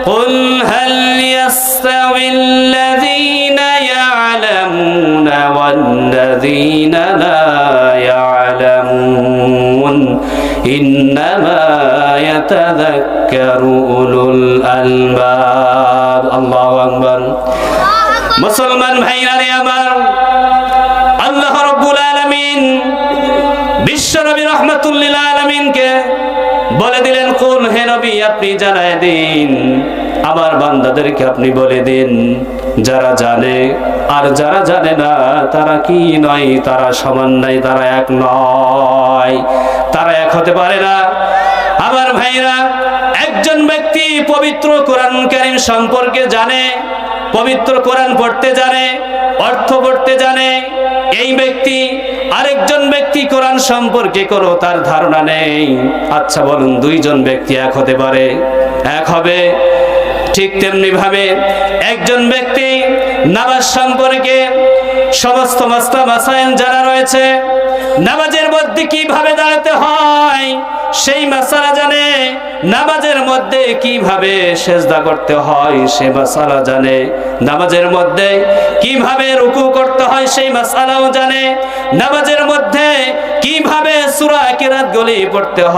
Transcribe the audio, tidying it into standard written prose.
قل هل يستوي الذين يعلمون والذين لا يعلمون إنما يتذكر أولو الألباب الله أكبر মুসলমান ভাইরা আমার আল্লাহ রাব্বুল আলামিন বিশ্বনবী রাহমাতুল লিল আলামিনকে বলে দিলেন কুল হে নবী আপনি জানায় দিন আমার বান্দাদেরকে আপনি বলে দিন যারা জানে আর যারা জানে না তারা কি নয় তারা সমান নয় তারা এক নয় তারা এক হতে পারে না আমার ভাইরা একজন ব্যক্তি পবিত্র কোরআন কারীম সম্পর্কে জানে পবিত্র কোরআন পড়তে জানে অর্থ পড়তে জানে এই ব্যক্তি আরেকজন ব্যক্তি কোরআন সম্পর্কে কোনো তার ধারণা নেই আচ্ছা বলুন দুইজন ব্যক্তি এক হতে পারে এক হবে ঠিক তেমনি ভাবে একজন ব্যক্তি নামাজ সম্পর্কে সমস্ত মাসাইল জানা রয়েছে নামাজের মধ্যে কিভাবে দাঁড়াতে হয় সেই মাসালা জানে নামাজের মধ্যে কিভাবে সিজদা করতে হয় সেই মাসালা জানে নামাজের মধ্যে কিভাবে রুকু করতে হয় সেই মাসালাও জানে নামাজের মধ্যে কিভাবে সূরা কিরাত গুলি পড়তে হয়